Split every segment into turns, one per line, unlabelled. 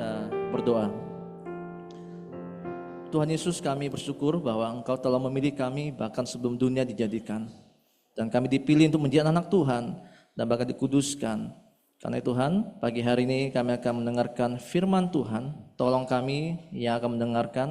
kita berdoa. Tuhan Yesus, kami bersyukur bahwa Engkau telah memilih kami bahkan sebelum dunia dijadikan. Dan kami dipilih untuk menjadi anak Tuhan dan bahkan dikuduskan. Karena Tuhan, pagi hari ini kami akan mendengarkan firman Tuhan. Tolong kami yang akan mendengarkan,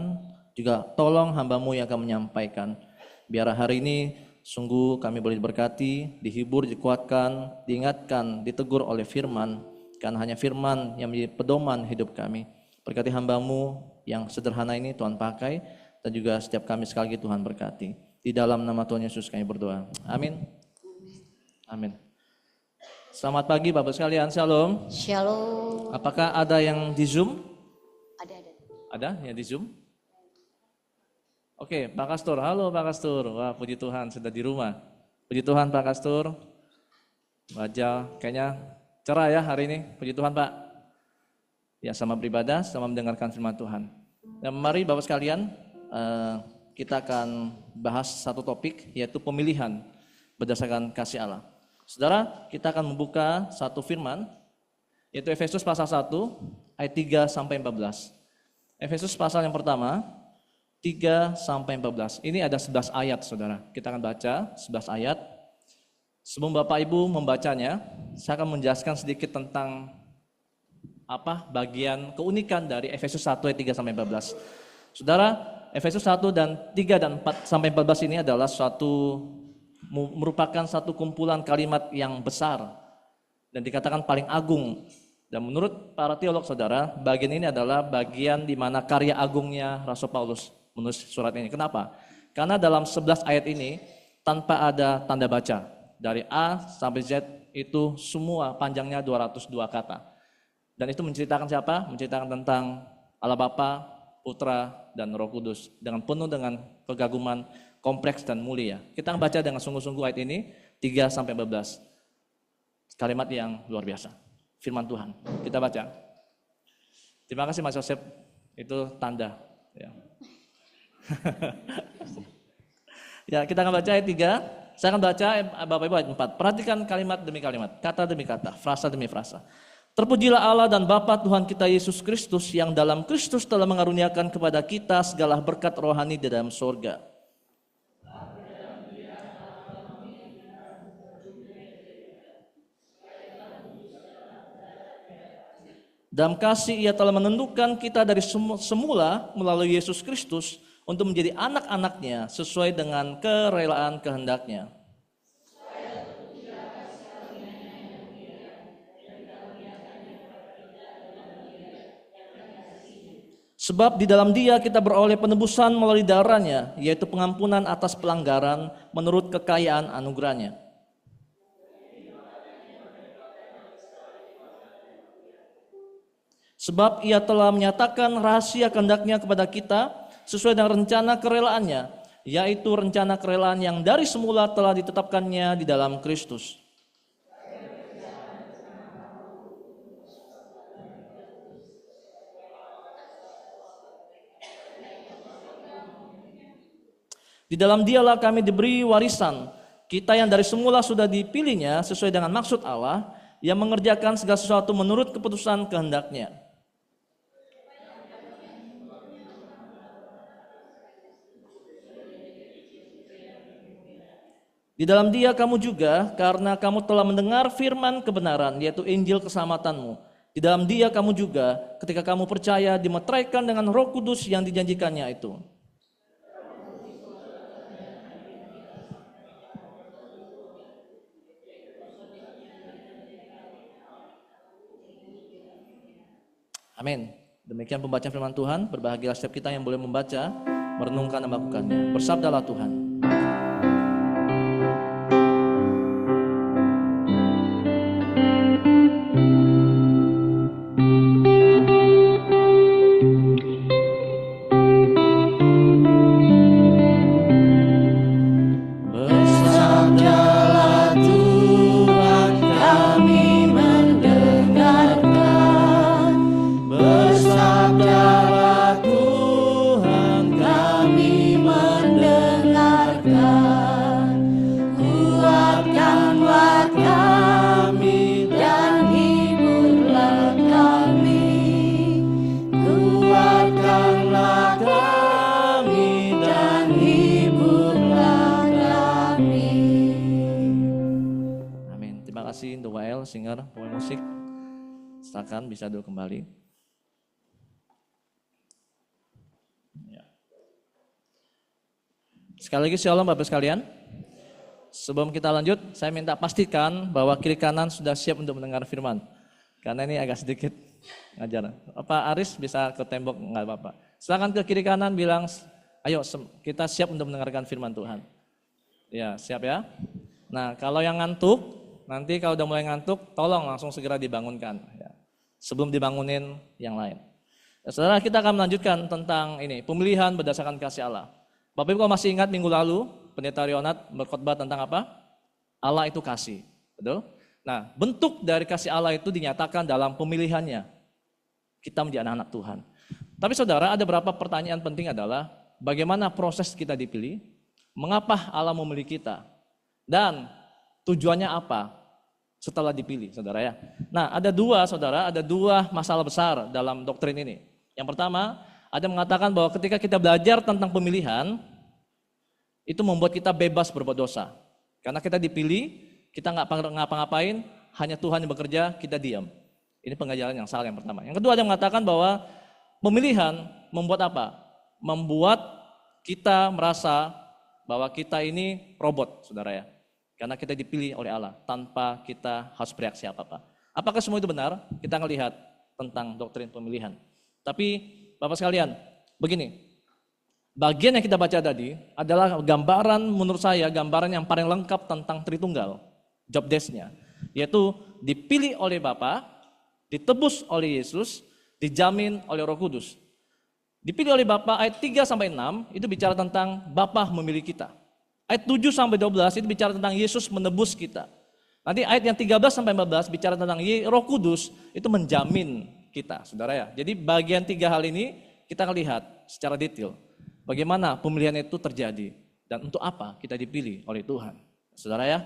juga tolong hamba-Mu yang akan menyampaikan. Biar hari ini sungguh kami boleh diberkati, dihibur, dikuatkan, diingatkan, ditegur oleh firman. Karena hanya firman yang menjadi pedoman hidup kami. Berkati hamba-Mu yang sederhana ini Tuhan pakai, dan juga setiap kami sekali lagi Tuhan berkati. Di dalam nama Tuhan Yesus kami berdoa. Amin. Amin. Selamat pagi Bapak sekalian, shalom.
Shalom.
Apakah ada yang di Zoom?
Ada.
Ada yang di Zoom? Oke, Pak Kastur. Halo Pak Kastur. Wah, puji Tuhan sudah di rumah. Puji Tuhan Pak Kastur. Wajah kayaknya cerah ya hari ini. Puji Tuhan Pak. Ya, sama beribadah, sama mendengarkan firman Tuhan. Dan mari Bapak sekalian, kita akan bahas satu topik, yaitu pemilihan berdasarkan kasih Allah. Saudara, kita akan membuka satu firman, yaitu Efesus pasal 1, ayat 3 sampai 14. Efesus pasal yang pertama, 3 sampai 14. Ini ada 11 ayat, saudara. Kita akan baca 11 ayat. Sebelum Bapak Ibu membacanya, saya akan menjelaskan sedikit tentang bagian keunikan dari Efesus 1 ayat 3 sampai 14. Saudara, Efesus 1 dan 3 dan 4 sampai 14 ini adalah merupakan satu kumpulan kalimat yang besar dan dikatakan paling agung. Dan menurut para teolog saudara, bagian ini adalah bagian di mana karya agungnya Rasul Paulus menulis surat ini. Kenapa? Karena dalam 11 ayat ini tanpa ada tanda baca. Dari A sampai Z itu semua panjangnya 202 kata. Dan itu menceritakan siapa? Menceritakan tentang Allah Bapa, Putra, dan Roh Kudus. Dengan penuh dengan kegaguman, kompleks dan mulia. Kita akan baca dengan sungguh-sungguh ayat ini, 3 sampai 14. Kalimat yang luar biasa. Firman Tuhan. Kita baca. Terima kasih Mas Yosef. Itu tanda. Ya, kita akan baca ayat 3. Saya akan baca Bapak Ibu ayat 4. Perhatikan kalimat demi kalimat, kata demi kata, frasa demi frasa. Terpujilah Allah dan Bapa Tuhan kita Yesus Kristus yang dalam Kristus telah mengaruniakan kepada kita segala berkat rohani di dalam sorga. Dalam kasih Ia telah menentukan kita dari semula melalui Yesus Kristus untuk menjadi anak-anaknya sesuai dengan kerelaan kehendak-Nya. Sebab di dalam Dia kita beroleh penebusan melalui darah-Nya, yaitu pengampunan atas pelanggaran menurut kekayaan anugerah-Nya. Sebab Ia telah menyatakan rahasia kehendak-Nya kepada kita sesuai dengan rencana kerelaan-Nya, yaitu rencana kerelaan yang dari semula telah ditetapkan-Nya di dalam Kristus. Di dalam Dialah kami diberi warisan, kita yang dari semula sudah dipilihnya sesuai dengan maksud Allah, yang mengerjakan segala sesuatu menurut keputusan kehendak-Nya. Di dalam Dia kamu juga, karena kamu telah mendengar firman kebenaran, yaitu Injil keselamatanmu. Di dalam Dia kamu juga, ketika kamu percaya, dimeteraikan dengan Roh Kudus yang dijanjikannya itu. Amin. Demikian pembacaan firman Tuhan. Berbahagialah setiap kita yang boleh membaca, merenungkan dan melakukannya. Bersabdalah Tuhan.
Kami mendengar
singer, pemain musik. Silakan bisa dulu kembali. Ya. Sekali lagi shalom Bapak sekalian. Sebelum kita lanjut, saya minta pastikan bahwa kiri kanan sudah siap untuk mendengar firman. Karena ini agak sedikit ngajar. Pak Aris bisa ke tembok, enggak apa-apa. Silakan ke kiri kanan bilang, ayo kita siap untuk mendengarkan firman Tuhan. Ya, siap ya. Nah, kalau yang ngantuk, nanti kalau udah mulai ngantuk, tolong langsung segera dibangunkan. Ya. Sebelum dibangunin yang lain. Ya, saudara, kita akan melanjutkan tentang ini, pemilihan berdasarkan kasih Allah. Bapak Ibu kalau masih ingat minggu lalu, Pendeta Rionat berkhotbah tentang apa? Allah itu kasih, betul? Nah, bentuk dari kasih Allah itu dinyatakan dalam pemilihannya. Kita menjadi anak-anak Tuhan. Tapi saudara, ada beberapa pertanyaan penting adalah, bagaimana proses kita dipilih? Mengapa Allah memilih kita? Dan tujuannya apa? Setelah dipilih, saudara ya. Nah, ada dua masalah besar dalam doktrin ini. Yang pertama, ada mengatakan bahwa ketika kita belajar tentang pemilihan, itu membuat kita bebas berbuat dosa. Karena kita dipilih, kita nggak ngapa-ngapain, hanya Tuhan yang bekerja, kita diam. Ini pengajaran yang salah yang pertama. Yang kedua, ada mengatakan bahwa pemilihan membuat apa? Membuat kita merasa bahwa kita ini robot, saudara ya. Karena kita dipilih oleh Allah tanpa kita harus bereaksi apa-apa. Apakah semua itu benar? Kita melihat tentang doktrin pemilihan. Tapi Bapak sekalian, begini. Bagian yang kita baca tadi adalah gambaran, menurut saya gambaran yang paling lengkap tentang Tritunggal. Job desk-nya. Yaitu dipilih oleh Bapa, ditebus oleh Yesus, dijamin oleh Roh Kudus. Dipilih oleh Bapa ayat 3-6 itu bicara tentang Bapa memilih kita. Ayat 7-12 itu bicara tentang Yesus menebus kita. Nanti ayat yang 13-14 bicara tentang Roh Kudus itu menjamin kita, saudara ya. Jadi bagian 3 hal ini kita akan lihat secara detail. Bagaimana pemilihan itu terjadi dan untuk apa kita dipilih oleh Tuhan. Saudara ya,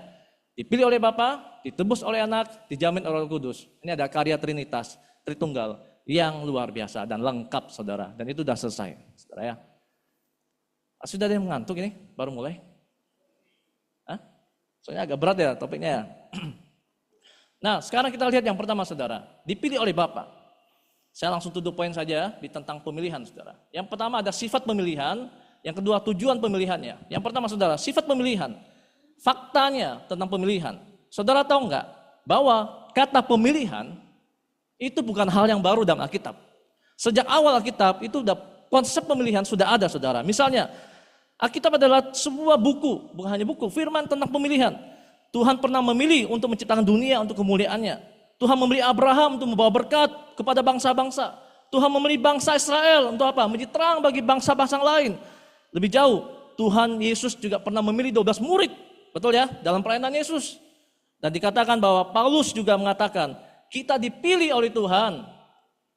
dipilih oleh Bapa, ditebus oleh Anak, dijamin oleh Roh Kudus. Ini ada karya Trinitas, Tritunggal yang luar biasa dan lengkap saudara. Dan itu sudah selesai, saudara ya. Sudah ada yang mengantuk ini, baru mulai. Soalnya agak berat ya topiknya ya. Nah, sekarang kita lihat yang pertama saudara, dipilih oleh Bapa. Saya langsung tutup poin saja di tentang pemilihan saudara. Yang pertama ada sifat pemilihan, yang kedua tujuan pemilihannya. Yang pertama saudara, sifat pemilihan. Faktanya tentang pemilihan. Saudara tahu enggak bahwa kata pemilihan itu bukan hal yang baru dalam Alkitab. Sejak awal Alkitab itu konsep pemilihan sudah ada saudara. Misalnya, Alkitab adalah sebuah buku, bukan hanya buku, firman tentang pemilihan. Tuhan pernah memilih untuk menciptakan dunia untuk kemuliaannya. Tuhan memilih Abraham untuk membawa berkat kepada bangsa-bangsa. Tuhan memilih bangsa Israel untuk apa? Menjadi terang bagi bangsa-bangsa lain. Lebih jauh, Tuhan Yesus juga pernah memilih 12 murid. Betul ya? Dalam pelayanan Yesus. Dan dikatakan bahwa Paulus juga mengatakan, kita dipilih oleh Tuhan.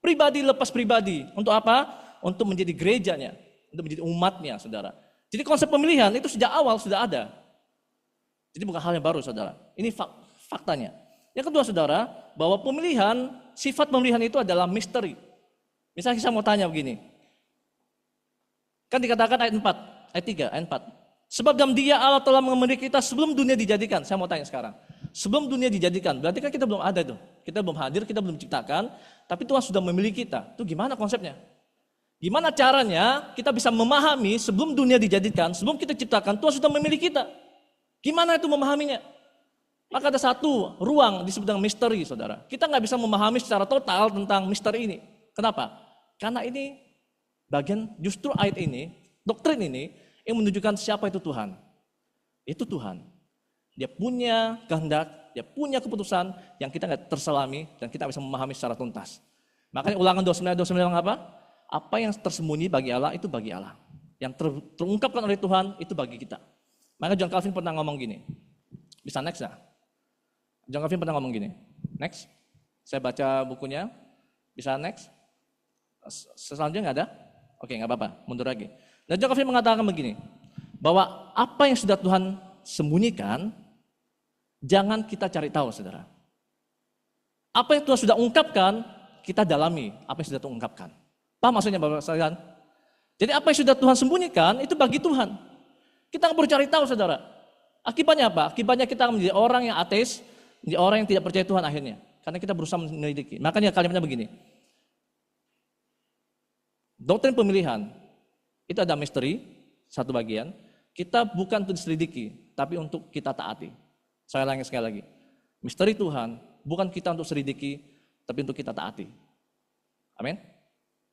Pribadi lepas pribadi. Untuk apa? Untuk menjadi gerejanya. Untuk menjadi umatnya, saudara. Jadi konsep pemilihan itu sejak awal sudah ada. Jadi bukan hal yang baru saudara. Ini faktanya. Yang kedua saudara, bahwa pemilihan, sifat pemilihan itu adalah misteri. Misalnya saya mau tanya begini. Kan dikatakan ayat 4, ayat 3, ayat 4. Sebab dalam Dia Allah telah memilih kita sebelum dunia dijadikan. Saya mau tanya sekarang. Sebelum dunia dijadikan, berarti kan kita belum ada tuh. Kita belum hadir, kita belum diciptakan. Tapi Tuhan sudah memilih kita. Itu gimana konsepnya? Gimana caranya kita bisa memahami sebelum dunia dijadikan, sebelum kita ciptakan, Tuhan sudah memilih kita. Gimana itu memahaminya? Maka ada satu ruang disebut dengan misteri, saudara. Kita nggak bisa memahami secara total tentang misteri ini. Kenapa? Karena ini bagian justru ayat ini, doktrin ini yang menunjukkan siapa itu Tuhan. Itu Tuhan. Dia punya kehendak, dia punya keputusan yang kita nggak terselami dan kita bisa memahami secara tuntas. Makanya Ulangan 29 apa? Apa yang tersembunyi bagi Allah itu bagi Allah. Yang terungkapkan oleh Tuhan itu bagi kita. Maka John Calvin pernah ngomong gini. Bisa next ya? John Calvin pernah ngomong gini. Next. Saya baca bukunya. Bisa next? Selanjutnya nggak ada? Oke, nggak apa-apa. Mundur lagi. Dan John Calvin mengatakan begini. Bahwa apa yang sudah Tuhan sembunyikan, jangan kita cari tahu, saudara. Apa yang Tuhan sudah ungkapkan, kita dalami apa yang sudah Tuhan ungkapkan. Paham maksudnya Bapak sekalian? Jadi apa yang sudah Tuhan sembunyikan itu bagi Tuhan. Kita nggak perlu cari tahu saudara. Akibatnya apa? Akibatnya kita menjadi orang yang ateis, Jadi orang yang tidak percaya Tuhan akhirnya. Karena kita berusaha menyelidiki. Makanya kalimatnya begini. Doktrin pemilihan, itu ada misteri, satu bagian. Kita bukan untuk diselidiki, tapi untuk kita taati. Saya ulangi sekali lagi. Misteri Tuhan, bukan kita untuk selidiki, tapi untuk kita taati. Amin.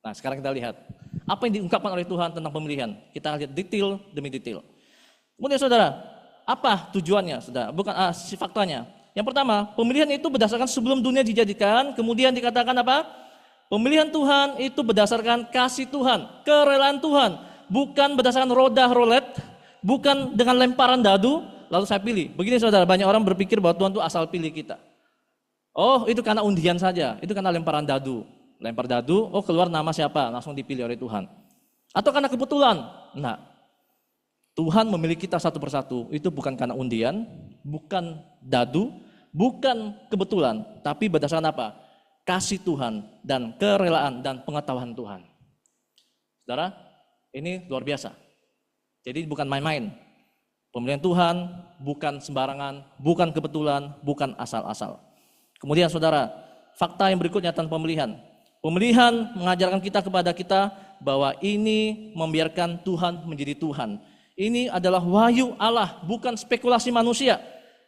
Nah sekarang kita lihat. Apa yang diungkapkan oleh Tuhan tentang pemilihan. Kita lihat detail demi detail. Kemudian saudara, apa tujuannya saudara? Bukan si faktanya. Yang pertama, pemilihan itu berdasarkan sebelum dunia dijadikan, kemudian dikatakan apa? Pemilihan Tuhan itu berdasarkan kasih Tuhan, kerelaan Tuhan, bukan berdasarkan roda roulette, bukan dengan lemparan dadu, lalu saya pilih. Begini saudara, banyak orang berpikir bahwa Tuhan itu asal pilih kita. Oh itu karena undian saja, itu karena lemparan dadu. Lempar dadu, oh keluar nama siapa, langsung dipilih oleh Tuhan. Atau karena kebetulan, nah. Tuhan memilih kita satu persatu, itu bukan karena undian, bukan dadu, bukan kebetulan, tapi berdasarkan apa? Kasih Tuhan dan kerelaan dan pengetahuan Tuhan. Saudara, ini luar biasa. Jadi bukan main-main. Pemilihan Tuhan bukan sembarangan, bukan kebetulan, bukan asal-asal. Kemudian saudara, fakta yang berikutnya tentang pemilihan. Pemilihan mengajarkan kepada kita bahwa ini membiarkan Tuhan menjadi Tuhan. Ini adalah wahyu Allah, bukan spekulasi manusia.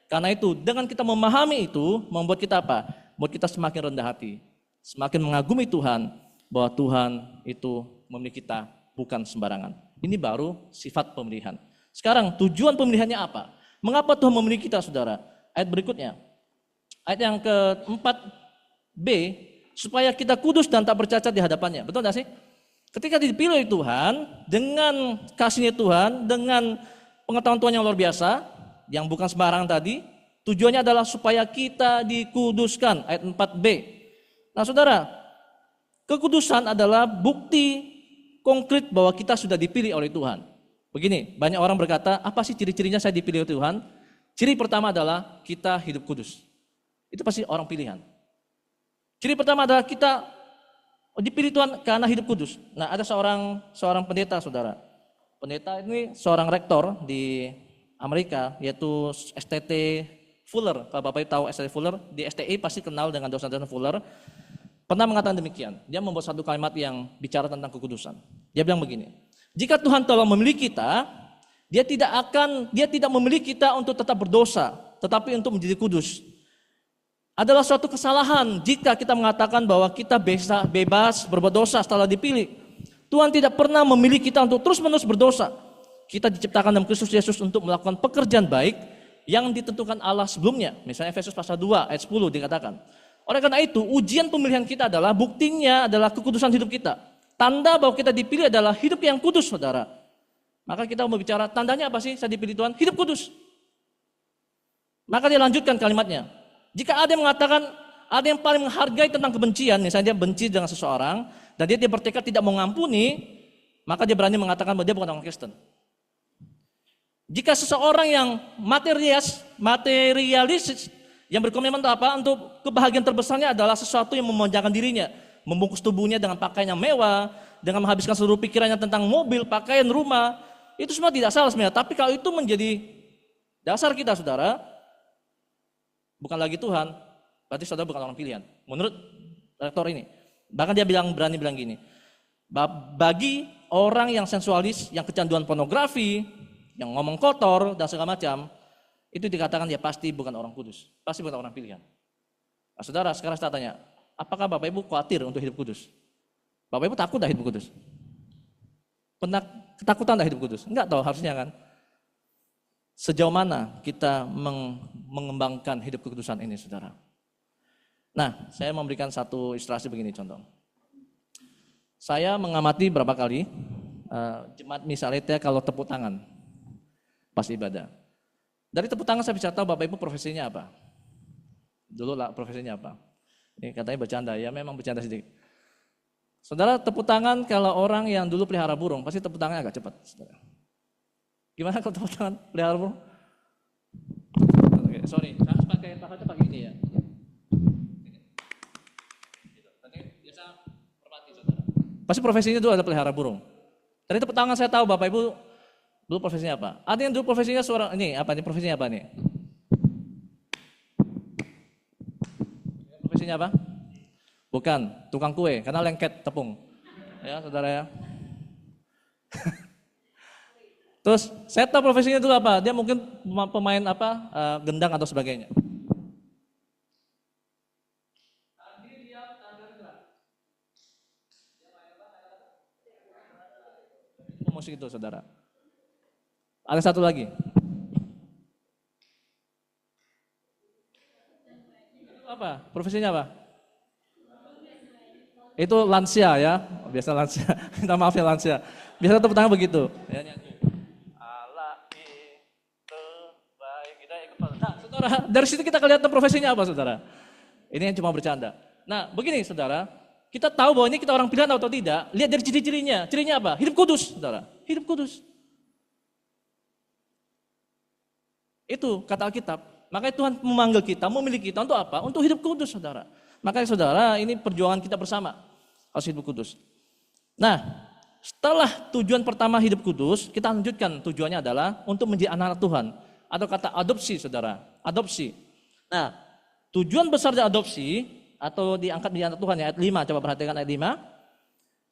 Karena itu, dengan kita memahami itu, membuat kita apa? Membuat kita semakin rendah hati, semakin mengagumi Tuhan, bahwa Tuhan itu memilih kita bukan sembarangan. Ini baru sifat pemilihan. Sekarang tujuan pemilihannya apa? Mengapa Tuhan memilih kita saudara? Ayat berikutnya, ayat yang ke-4b, supaya kita kudus dan tak bercacat di hadapannya. Betul tidak sih? Ketika dipilih Tuhan, dengan kasihnya Tuhan, dengan pengetahuan Tuhan yang luar biasa, yang bukan sembarangan tadi, tujuannya adalah supaya kita dikuduskan, ayat 4b. Nah saudara, kekudusan adalah bukti konkret bahwa kita sudah dipilih oleh Tuhan. Begini, banyak orang berkata, apa sih ciri-cirinya saya dipilih oleh Tuhan? Ciri pertama adalah kita hidup kudus. Itu pasti orang pilihan. Ciri pertama adalah kita dipilih Tuhan karena hidup kudus. Nah ada seorang pendeta saudara. Pendeta ini seorang rektor di Amerika, yaitu STT Fuller. Kalau Bapak tahu STT Fuller, di STI pasti kenal dengan dosen-dosen Fuller. Pernah mengatakan demikian. Dia membuat satu kalimat yang bicara tentang kekudusan. Dia bilang begini, jika Tuhan telah memilih kita, dia tidak memilih kita untuk tetap berdosa, tetapi untuk menjadi kudus. Adalah suatu kesalahan jika kita mengatakan bahwa kita bebas berbuat dosa setelah dipilih. Tuhan tidak pernah memilih kita untuk terus-menerus berdosa. Kita diciptakan dalam Kristus Yesus untuk melakukan pekerjaan baik yang ditentukan Allah sebelumnya. Misalnya Efesus pasal 2 ayat 10 dikatakan. Oleh karena itu, ujian pemilihan kita adalah buktinya adalah kekudusan hidup kita. Tanda bahwa kita dipilih adalah hidup yang kudus, saudara. Maka kita mau bicara, tandanya apa sih saya dipilih Tuhan? Hidup kudus. Maka dia lanjutkan kalimatnya. Jika ada yang mengatakan, ada yang paling menghargai tentang kebencian, misalnya dia benci dengan seseorang, dan dia bertekad tidak mau mengampuni, maka dia berani mengatakan bahwa dia bukan orang Kristen. Jika seseorang yang materialis, yang berkomitmen untuk apa? Untuk kebahagiaan terbesarnya adalah sesuatu yang memanjakan dirinya, membungkus tubuhnya dengan pakaian yang mewah, dengan menghabiskan seluruh pikirannya tentang mobil, pakaian, rumah, itu semua tidak salah sebenarnya. Tapi kalau itu menjadi dasar kita, saudara, bukan lagi Tuhan, berarti saudara bukan orang pilihan. Menurut rektor ini, bahkan dia berani bilang gini, bagi orang yang sensualis, yang kecanduan pornografi, yang ngomong kotor dan segala macam, itu dikatakan dia pasti bukan orang kudus, pasti bukan orang pilihan. Nah, saudara, sekarang saya tanya, apakah Bapak Ibu khawatir untuk hidup kudus? Bapak Ibu takut dah hidup kudus? Pernah ketakutan dah hidup kudus? Enggak tahu harusnya kan? Sejauh mana kita mengembangkan hidup kekudusan ini, saudara? Nah, saya memberikan satu ilustrasi begini contoh. Saya mengamati berapa kali jemaat misalnya kalau tepuk tangan pas ibadah. Dari tepuk tangan saya bisa tahu Bapak Ibu profesinya apa. Dulu lah profesinya apa. Ini katanya bercanda, ya memang bercanda sedikit. Saudara, tepuk tangan kalau orang yang dulu pelihara burung, pasti tepuk tangannya agak cepat. Saudara. Gimana kalau tepuk tangan pelihara burung? Oke, sorry, saya harus pakai ini ya. Biasa merpati, saudara. Pasti profesinya dulu ada pelihara burung. Dari tepuk tangan saya tahu Bapak Ibu dulu profesinya apa? Ada yang dulu profesinya seorang ini apa nih profesinya apa nih? Profesinya apa? Bukan, tukang kue, karena lengket tepung. Ya, saudara ya. Terus, saya tahu profesinya itu apa? Dia mungkin pemain apa? Gendang atau sebagainya. Musik itu, saudara. Ada satu lagi. Apa? Profesinya apa? Itu lansia ya, biasa lansia. Minta maaf ya lansia. Biasa tepuk tangan begitu. Ya, Allah itu baik. Kita ikut. Nah, saudara, dari situ kita kelihatan profesinya apa, saudara? Ini yang cuma bercanda. Nah, begini, saudara. Kita tahu bahwa ini kita orang pilihan atau tidak. Lihat dari ciri-cirinya. Cirinya apa? Hidup kudus, saudara. Hidup kudus. Itu kata Alkitab. Makanya Tuhan memanggil kita, memilih kita untuk apa? Untuk hidup kudus, saudara. Makanya saudara, ini perjuangan kita bersama. Harus hidup kudus. Nah, setelah tujuan pertama hidup kudus, kita lanjutkan tujuannya adalah untuk menjadi anak-anak Tuhan. Atau kata adopsi, saudara. Adopsi. Nah, tujuan besar dari adopsi, atau diangkat menjadi anak Tuhan ya, ayat 5. Coba perhatikan ayat 5.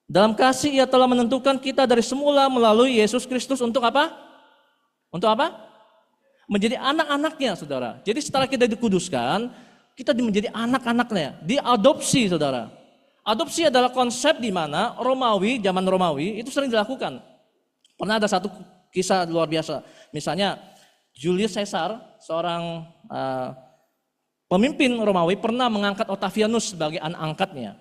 Dalam kasih ia telah menentukan kita dari semula melalui Yesus Kristus untuk apa? Untuk apa? Menjadi anak-anaknya, saudara. Jadi setelah kita dikuduskan, kita menjadi anak-anaknya, diadopsi, saudara. Adopsi adalah konsep di mana Romawi, zaman Romawi itu sering dilakukan. Pernah ada satu kisah luar biasa. Misalnya Julius Caesar, seorang pemimpin Romawi, pernah mengangkat Octavianus sebagai anak angkatnya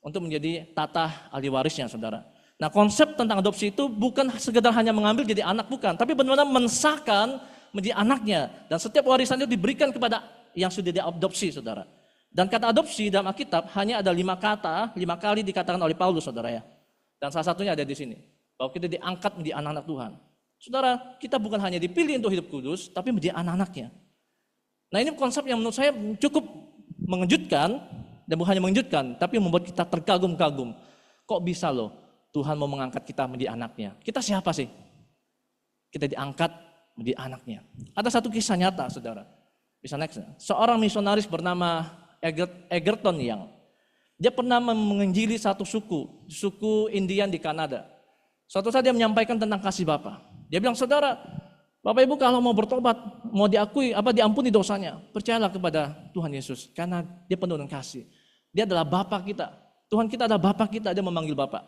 untuk menjadi tata ahli warisnya, saudara. Nah, konsep tentang adopsi itu bukan sekedar hanya mengambil jadi anak, bukan, tapi benar-benar mensahkan menjadi anaknya, dan setiap warisan itu diberikan kepada yang sudah diadopsi, saudara. Dan kata adopsi dalam Alkitab hanya ada 5 kata, 5 kali dikatakan oleh Paulus, saudara ya. Dan salah satunya ada di sini, bahwa kita diangkat menjadi anak-anak Tuhan. Saudara, kita bukan hanya dipilih untuk hidup kudus, tapi menjadi anak-anaknya. Nah, ini konsep yang menurut saya cukup mengejutkan, dan bukan hanya mengejutkan, tapi membuat kita terkagum-kagum. Kok bisa loh Tuhan mau mengangkat kita menjadi anaknya? Kita siapa sih? Kita diangkat menjadi anaknya. Ada satu kisah nyata, saudara. Bisa next. Seorang misionaris bernama Egerton Young. Dia pernah menginjili satu suku Indian di Kanada. Suatu saat dia menyampaikan tentang kasih Bapa. Dia bilang, saudara, Bapak Ibu kalau mau bertobat, mau diakui, diampuni dosanya, percayalah kepada Tuhan Yesus, karena Dia penuh dengan kasih. Dia adalah Bapa kita. Tuhan kita adalah Bapa kita, Dia memanggil Bapa.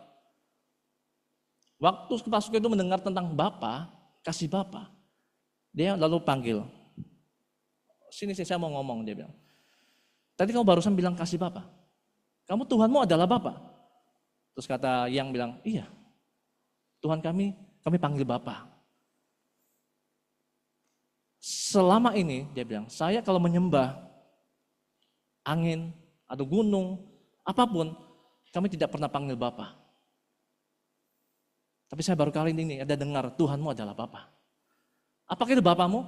Waktu pasukan itu mendengar tentang Bapa, kasih Bapa, dia lalu panggil. Sini saya mau ngomong, dia bilang. Tadi kamu barusan bilang kasih Bapa. Kamu Tuhanmu adalah Bapa. Terus kata yang bilang, iya. Tuhan kami panggil Bapa. Selama ini, dia bilang, saya kalau menyembah angin atau gunung, apapun, kami tidak pernah panggil Bapa. Tapi saya baru kali ini ada dengar Tuhanmu adalah Bapa. Apakah itu Bapamu?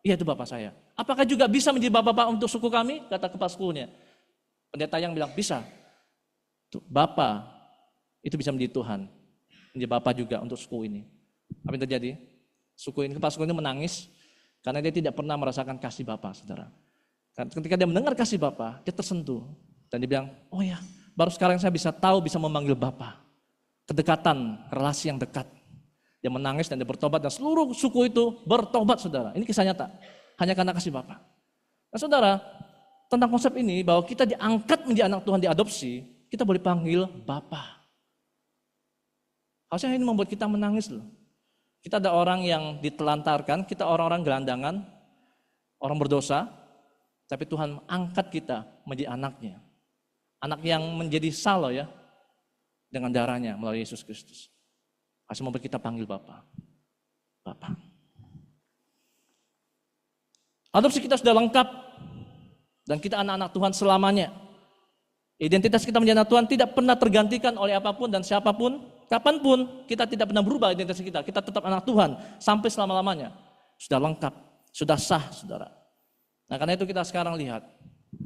Iya, itu Bapa saya. Apakah juga bisa menjadi Bapa untuk suku kami? Kata kepala sukunya. Pendeta yang bilang bisa. Bapa itu bisa menjadi Tuhan. Menjadi Bapa juga untuk suku ini. Apa yang terjadi? Kepala suku ini menangis karena dia tidak pernah merasakan kasih Bapa, saudara. Ketika dia mendengar kasih Bapa, dia tersentuh. Dan dia bilang, oh ya, baru sekarang saya bisa tahu, bisa memanggil Bapa. Kedekatan, relasi yang dekat. Dia menangis dan dia bertobat, dan seluruh suku itu bertobat, saudara. Ini kisah nyata, hanya karena kasih Bapa. Nah, saudara, tentang konsep ini bahwa kita diangkat menjadi anak Tuhan, diadopsi, kita boleh panggil Bapa. Harusnya ini membuat kita menangis loh. Kita ada orang yang ditelantarkan, kita orang-orang gelandangan, orang berdosa, tapi Tuhan angkat kita menjadi anaknya. Anak yang menjadi salo ya, dengan darahnya melalui Yesus Kristus. Harus membuat kita panggil Bapa. Bapa. Adopsi kita sudah lengkap, dan kita anak-anak Tuhan selamanya. Identitas kita menjadi anak Tuhan tidak pernah tergantikan oleh apapun dan siapapun, kapanpun. Kita tidak pernah berubah identitas kita. Kita tetap anak Tuhan sampai selama-lamanya. Sudah lengkap, sudah sah, saudara. Nah, karena itu kita sekarang lihat,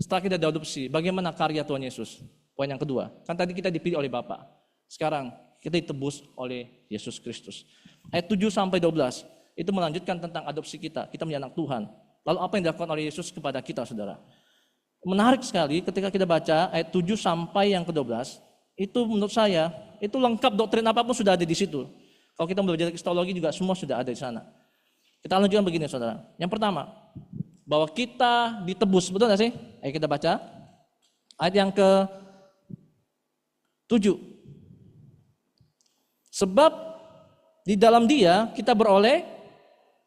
setelah kita diadopsi, bagaimana karya Tuhan Yesus? Poin yang kedua, kan tadi kita dipilih oleh Bapa. Sekarang kita ditebus oleh Yesus Kristus. Ayat 7-12 itu melanjutkan tentang adopsi kita menjadi anak Tuhan. Lalu apa yang dilakukan oleh Yesus kepada kita, saudara? Menarik sekali ketika kita baca ayat 7 sampai yang ke-12, itu menurut saya, itu lengkap doktrin apapun sudah ada di situ. Kalau kita belajar kristologi juga semua sudah ada di sana. Kita lanjutkan begini saudara. Yang pertama, bahwa kita ditebus, betul gak sih? Ayo kita baca. Ayat yang ke-7. Sebab di dalam Dia kita beroleh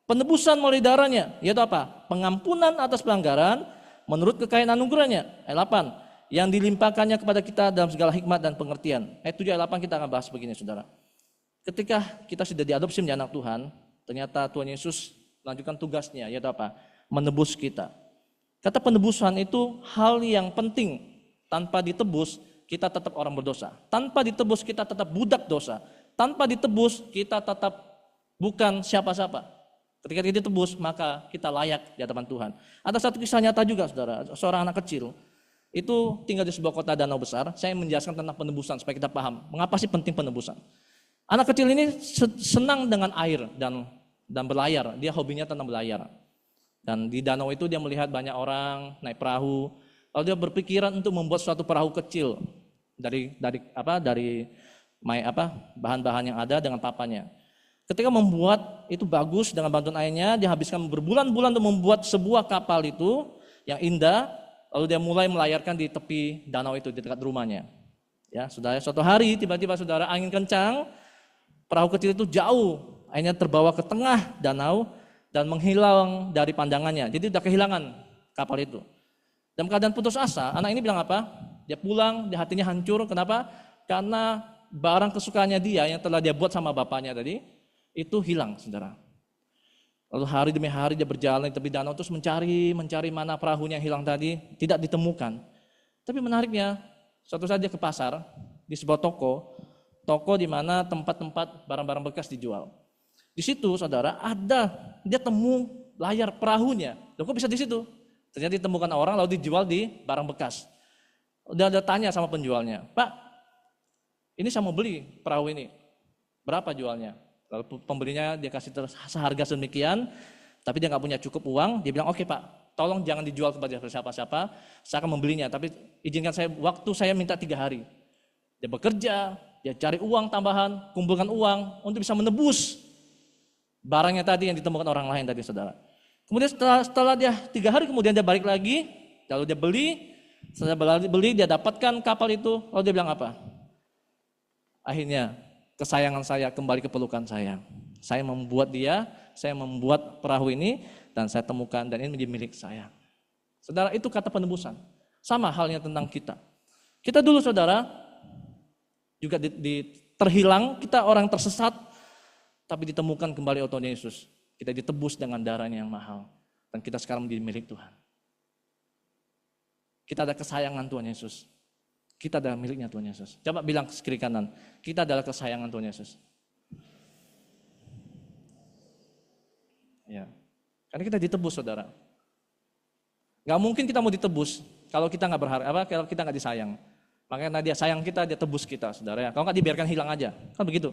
penebusan melalui darahnya, yaitu apa? Pengampunan atas pelanggaran menurut kekayaan anugerahnya. Ayat 8. Yang dilimpahkannya kepada kita dalam segala hikmat dan pengertian. Ayat 7 ayat 8 kita akan bahas begini saudara. Ketika kita sudah diadopsi menjadi anak Tuhan, ternyata Tuhan Yesus melanjutkan tugasnya, yaitu apa? Menebus kita. Kata penebusan itu hal yang penting. Tanpa ditebus, kita tetap orang berdosa. Tanpa ditebus, kita tetap budak dosa. Tanpa ditebus, kita tetap bukan siapa-siapa. Ketika kita ditebus, maka kita layak di hadapan Tuhan. Ada satu kisah nyata juga, saudara. Seorang anak kecil, itu tinggal di sebuah kota danau besar. Saya menjelaskan tentang penebusan supaya kita paham. Mengapa sih penting penebusan? Anak kecil ini senang dengan air dan berlayar. Dia hobinya tentang berlayar. Dan di danau itu dia melihat banyak orang naik perahu. Lalu dia berpikiran untuk membuat suatu perahu kecil dari bahan-bahan yang ada dengan papannya. Ketika membuat itu bagus dengan bantuan airnya, dia habiskan berbulan-bulan untuk membuat sebuah kapal itu yang indah. Lalu dia mulai melayarkan di tepi danau itu di dekat rumahnya. Ya, saudara, suatu hari tiba-tiba saudara angin kencang, perahu kecil itu jauh, akhirnya terbawa ke tengah danau dan menghilang dari pandangannya. Jadi sudah kehilangan kapal itu. Dalam keadaan putus asa, anak ini bilang apa? Dia pulang, dia hatinya hancur. Kenapa? Karena barang kesukaannya dia yang telah dia buat sama bapaknya tadi, itu hilang, saudara. Lalu hari demi hari dia berjalan di tepi danau terus mencari mana perahunya yang hilang tadi, tidak ditemukan. Tapi menariknya, suatu saat dia ke pasar, di sebuah toko di mana tempat-tempat barang-barang bekas dijual. Di situ, saudara, dia temu layar perahunya. Loh, kok bisa di situ? Ternyata ditemukan orang lalu dijual di barang bekas. Udah ada tanya sama penjualnya, Pak, ini saya mau beli perahu ini, berapa jualnya? Lalu pembelinya dia kasih seharga sedemikian, tapi dia nggak punya cukup uang. Dia bilang, oke Pak, tolong jangan dijual kepada siapa-siapa, saya akan membelinya, tapi izinkan waktu saya minta 3 hari. Dia bekerja, dia cari uang tambahan, kumpulkan uang untuk bisa menebus barangnya tadi yang ditemukan orang lain tadi, saudara. Kemudian setelah dia 3 hari kemudian dia balik lagi, lalu dia beli, setelah beli dia dapatkan kapal itu, lalu dia bilang apa? Akhirnya kesayangan saya kembali ke pelukan saya. Saya membuat perahu ini dan saya temukan dan ini menjadi milik saya. Saudara, itu kata penebusan. Sama halnya tentang kita. Kita dulu saudara juga terhilang, kita orang tersesat, tapi ditemukan kembali oleh Tuhan Yesus. Kita ditebus dengan darahnya yang mahal. Dan kita sekarang menjadi milik Tuhan. Kita ada kesayangan Tuhan Yesus. Kita adalah miliknya Tuhan Yesus. Coba bilang ke kiri kanan, kita adalah kesayangan Tuhan Yesus. Ya, karena kita ditebus, saudara. Gak mungkin kita mau ditebus kalau kita nggak berharap, kalau kita nggak disayang. Makanya dia sayang kita, dia tebus kita, saudara. Kalau nggak dibiarkan hilang aja, kan begitu.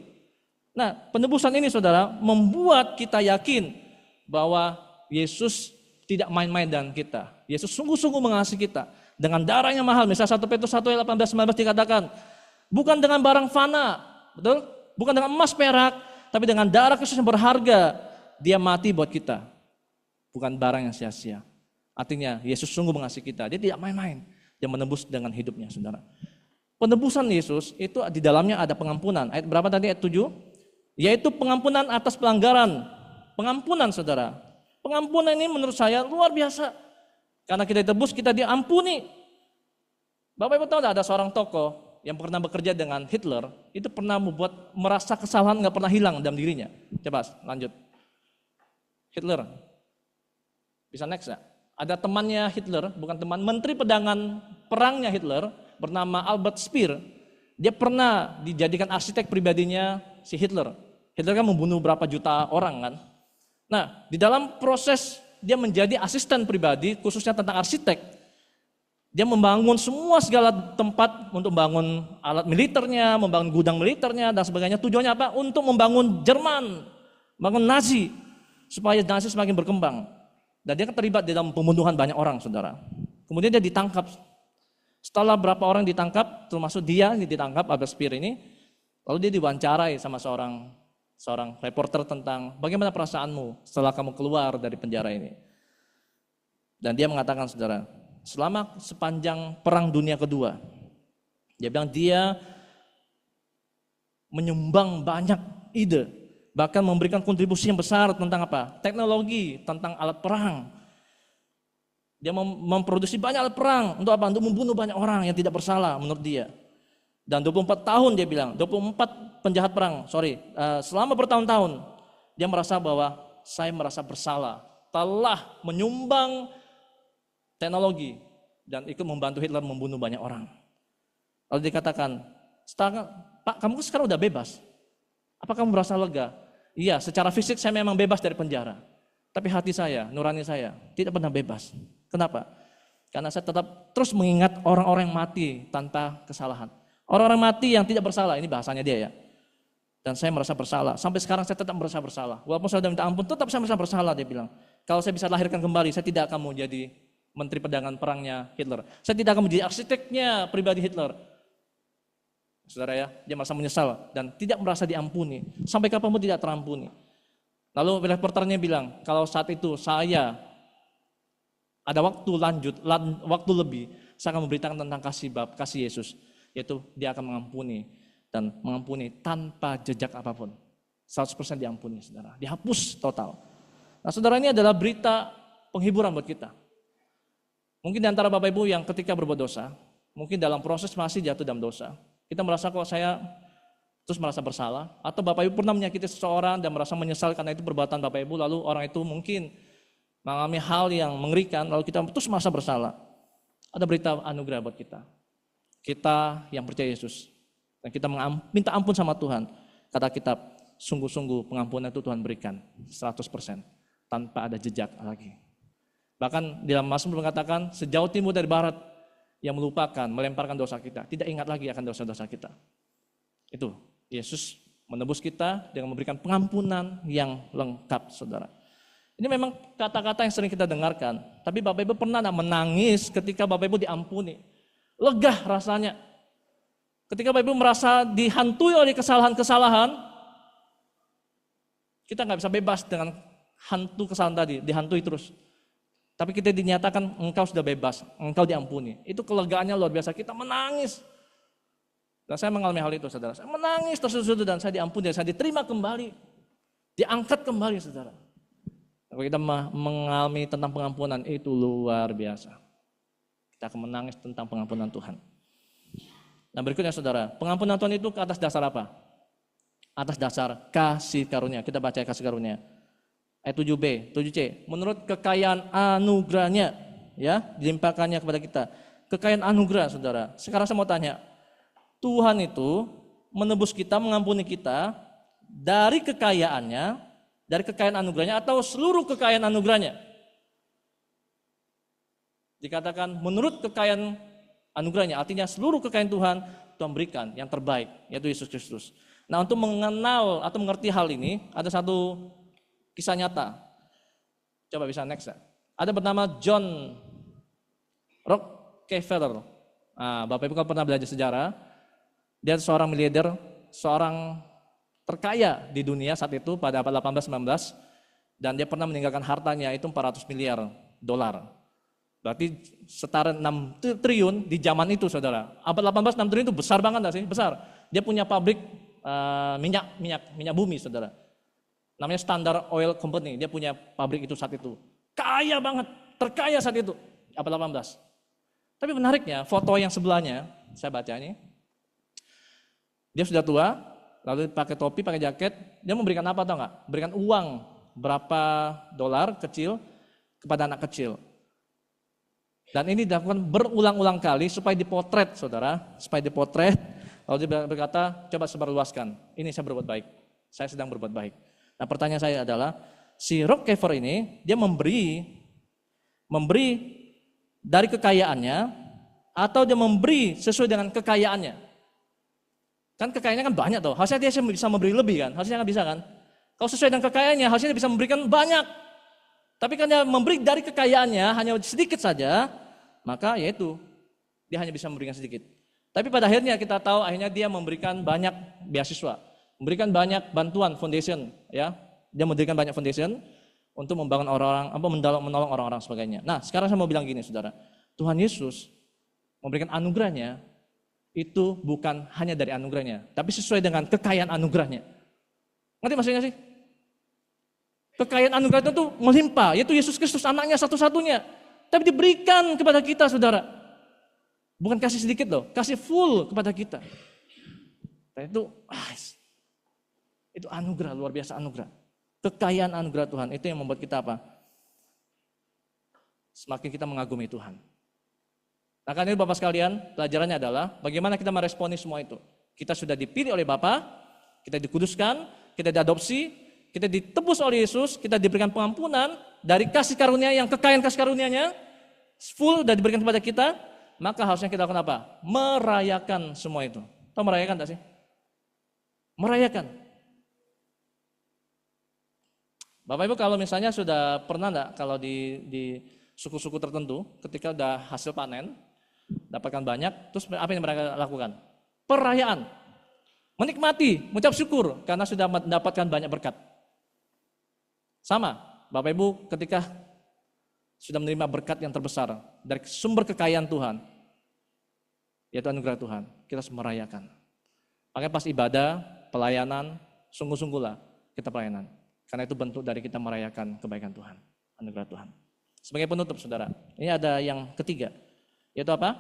Nah, penebusan ini, saudara, membuat kita yakin bahwa Yesus tidak main-main dengan kita. Yesus sungguh-sungguh mengasihi kita. Dengan darahnya mahal, misalnya 1 Petrus 1 ayat 18-19 dikatakan, bukan dengan barang fana, betul? Bukan dengan emas perak, tapi dengan darah Kristus yang berharga, dia mati buat kita. Bukan barang yang sia-sia. Artinya Yesus sungguh mengasihi kita, dia tidak main-main, dia menebus dengan hidupnya, saudara. Penebusan Yesus itu di dalamnya ada pengampunan. Ayat berapa tadi? Ayat 7? Yaitu pengampunan atas pelanggaran. Pengampunan, saudara. Pengampunan ini menurut saya luar biasa. Karena kita ditebus, kita diampuni. Bapak Ibu tahu ada seorang tokoh yang pernah bekerja dengan Hitler, itu pernah membuat merasa kesalahan nggak pernah hilang dalam dirinya. Coba lanjut. Hitler. Bisa next ya? Ada temannya Hitler, bukan teman, menteri pedangan perangnya Hitler, bernama Albert Speer. Dia pernah dijadikan arsitek pribadinya si Hitler. Hitler kan membunuh berapa juta orang kan. Nah, di dalam proses dia menjadi asisten pribadi, khususnya tentang arsitek. Dia membangun segala tempat untuk membangun alat militernya, membangun gudang militernya, dan sebagainya. Tujuannya apa? Untuk membangun Jerman, membangun Nazi, supaya Nazi semakin berkembang. Dan dia terlibat dalam pembunuhan banyak orang, saudara. Kemudian dia ditangkap. Setelah berapa orang ditangkap, termasuk dia ditangkap, Albert Speer ini, lalu dia diwawancarai sama seorang reporter tentang bagaimana perasaanmu setelah kamu keluar dari penjara ini. Dan dia mengatakan, saudara, selama sepanjang Perang Dunia Kedua, dia bilang dia menyumbang banyak ide, bahkan memberikan kontribusi yang besar tentang apa? Teknologi, tentang alat perang. Dia memproduksi banyak alat perang untuk apa? Untuk membunuh banyak orang yang tidak bersalah menurut dia. Dan 24 tahun dia bilang, 24 penjahat perang, selama bertahun-tahun dia merasa bahwa saya merasa bersalah telah menyumbang teknologi dan ikut membantu Hitler membunuh banyak orang. Lalu dikatakan, Pak, kamu sekarang udah bebas. Apa kamu merasa lega? Iya, secara fisik saya memang bebas dari penjara. Tapi hati saya, nurani saya tidak pernah bebas. Kenapa? Karena saya tetap terus mengingat orang-orang yang mati tanpa kesalahan. Orang-orang mati yang tidak bersalah, ini bahasanya dia ya. Dan saya merasa bersalah. Sampai sekarang saya tetap merasa bersalah. Walaupun saya sudah minta ampun, tetap saya merasa bersalah, dia bilang. Kalau saya bisa lahirkan kembali, saya tidak akan mau jadi menteri pedagang perangnya Hitler. Saya tidak akan menjadi arsiteknya pribadi Hitler. Saudara ya, dia merasa menyesal dan tidak merasa diampuni. Sampai kapanpun tidak terampuni. Lalu reporternya bilang, kalau saat itu saya ada waktu lebih, saya akan memberitakan tentang kasih Yesus, yaitu dia akan mengampuni dan mengampuni tanpa jejak apapun. 100% diampuni, saudara. Dihapus total. Nah, saudara, ini adalah berita penghiburan buat kita. Mungkin di antara Bapak Ibu yang ketika berbuat dosa, mungkin dalam proses masih jatuh dalam dosa. Kita merasa kok saya terus merasa bersalah, atau Bapak Ibu pernah menyakiti seseorang dan merasa menyesal karena itu perbuatan Bapak Ibu, lalu orang itu mungkin mengalami hal yang mengerikan, lalu kita terus merasa bersalah. Ada berita anugerah buat kita. Kita yang percaya Yesus, dan kita minta ampun sama Tuhan. Kata kitab, sungguh-sungguh pengampunan itu Tuhan berikan 100%, tanpa ada jejak lagi. Bahkan dalam Mazmur mengatakan, sejauh timur dari barat, yang melupakan, melemparkan dosa kita, tidak ingat lagi akan dosa-dosa kita. Itu, Yesus menebus kita dengan memberikan pengampunan yang lengkap, saudara. Ini memang kata-kata yang sering kita dengarkan, tapi Bapak Ibu pernah menangis ketika Bapak Ibu diampuni? Lega rasanya. Ketika Bapak Ibu merasa dihantui oleh kesalahan-kesalahan, kita nggak bisa bebas dengan hantu kesalahan tadi, dihantui terus. Tapi kita dinyatakan engkau sudah bebas, engkau diampuni. Itu kelegaannya luar biasa, kita menangis. Dan saya mengalami hal itu, saudara. Saya menangis tersusun dan saya diampuni, saya diterima kembali. Diangkat kembali, saudara. Kalau kita mengalami tentang pengampunan, itu luar biasa. Kita akan menangis tentang pengampunan Tuhan. Nah, berikutnya, saudara, pengampunan Tuhan itu ke atas dasar apa? Atas dasar kasih karunia. Kita baca kasih karunia. Ayat 7b, 7c. Menurut kekayaan anugerahnya, ya, dilimpahkannya kepada kita. Kekayaan anugerah, saudara. Sekarang saya mau tanya, Tuhan itu menebus kita, mengampuni kita dari kekayaannya, dari kekayaan anugerahnya atau seluruh kekayaan anugerahnya? Dikatakan menurut kekayaan anugerahnya, artinya seluruh kekayaan Tuhan berikan yang terbaik, yaitu Yesus Kristus. Nah, untuk mengenal atau mengerti hal ini, ada satu kisah nyata. Coba bisa next ya. Ada bernama John Rockefeller. Nah, Bapak Ibu kalau pernah belajar sejarah, dia seorang miliarder, seorang terkaya di dunia saat itu pada abad 18-19, dan dia pernah meninggalkan hartanya itu 400 miliar dolar. Berarti setara 6 triliun di zaman itu, saudara. Abad 18 6 triliun itu besar banget gak sih? Besar. Dia punya pabrik minyak bumi, saudara. Namanya Standard Oil Company, dia punya pabrik itu saat itu. Kaya banget, terkaya saat itu, abad 18. Tapi menariknya, foto yang sebelahnya, saya baca ini, dia sudah tua, lalu pakai topi, pakai jaket, dia memberikan apa atau enggak? Berikan uang berapa dolar kecil kepada anak kecil. Dan ini dilakukan berulang-ulang kali supaya dipotret, saudara, supaya dipotret. Lalu dia berkata, coba sebarluaskan, ini saya berbuat baik, saya sedang berbuat baik. Nah, pertanyaan saya adalah, si Rockefeller ini, dia memberi dari kekayaannya, atau dia memberi sesuai dengan kekayaannya? Kan kekayaannya kan banyak tuh, harusnya dia bisa memberi lebih kan, harusnya kan bisa kan? Kalau sesuai dengan kekayaannya, harusnya dia bisa memberikan banyak. Tapi kan dia memberi dari kekayaannya hanya sedikit saja, maka yaitu dia hanya bisa memberikan sedikit. Tapi pada akhirnya kita tahu akhirnya dia memberikan banyak beasiswa, memberikan banyak bantuan foundation, ya. Dia memberikan banyak foundation untuk membangun orang-orang, menolong orang-orang sebagainya. Nah, sekarang saya mau bilang gini, saudara, Tuhan Yesus memberikan anugerahnya itu bukan hanya dari anugerahnya, tapi sesuai dengan kekayaan anugerahnya. Ngerti maksudnya sih? Kekayaan anugerah itu melimpah, yaitu Yesus Kristus anaknya satu-satunya. Tapi diberikan kepada kita, saudara. Bukan kasih sedikit loh, kasih full kepada kita. Dan itu anugerah, luar biasa anugerah. Kekayaan anugerah Tuhan, itu yang membuat kita apa? Semakin kita mengagumi Tuhan. Nah, karena itu Bapak sekalian, pelajarannya adalah bagaimana kita meresponi semua itu. Kita sudah dipilih oleh Bapa, kita dikuduskan, kita diadopsi, kita ditebus oleh Yesus, kita diberikan pengampunan dari kasih karunia yang kekayaan kasih karunia-Nya full dan diberikan kepada kita, maka harusnya kita lakukan apa? Merayakan semua itu. Tahu merayakan tak sih? Merayakan. Bapak Ibu kalau misalnya sudah pernah enggak kalau di suku-suku tertentu ketika udah hasil panen, dapatkan banyak, terus apa yang mereka lakukan? Perayaan. Menikmati, mengucap syukur karena sudah mendapatkan banyak berkat. Sama, Bapak Ibu ketika sudah menerima berkat yang terbesar dari sumber kekayaan Tuhan, yaitu anugerah Tuhan, kita harus merayakan. Makanya pas ibadah, pelayanan, sungguh-sungguhlah kita pelayanan. Karena itu bentuk dari kita merayakan kebaikan Tuhan, anugerah Tuhan. Sebagai penutup saudara, ini ada yang ketiga, yaitu apa?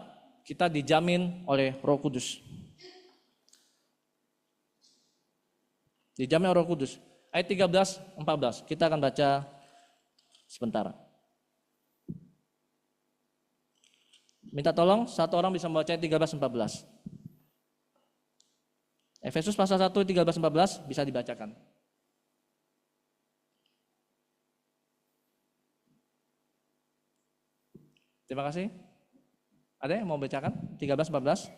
Kita dijamin oleh Roh Kudus. Dijamin oleh Roh Kudus. Ayat 13, 14, kita akan baca sebentar. Minta tolong satu orang bisa membaca ayat 13, 14. Efesus pasal 1, 13, 14 bisa dibacakan. Terima kasih. Ada yang mau bacakan? 13, 14.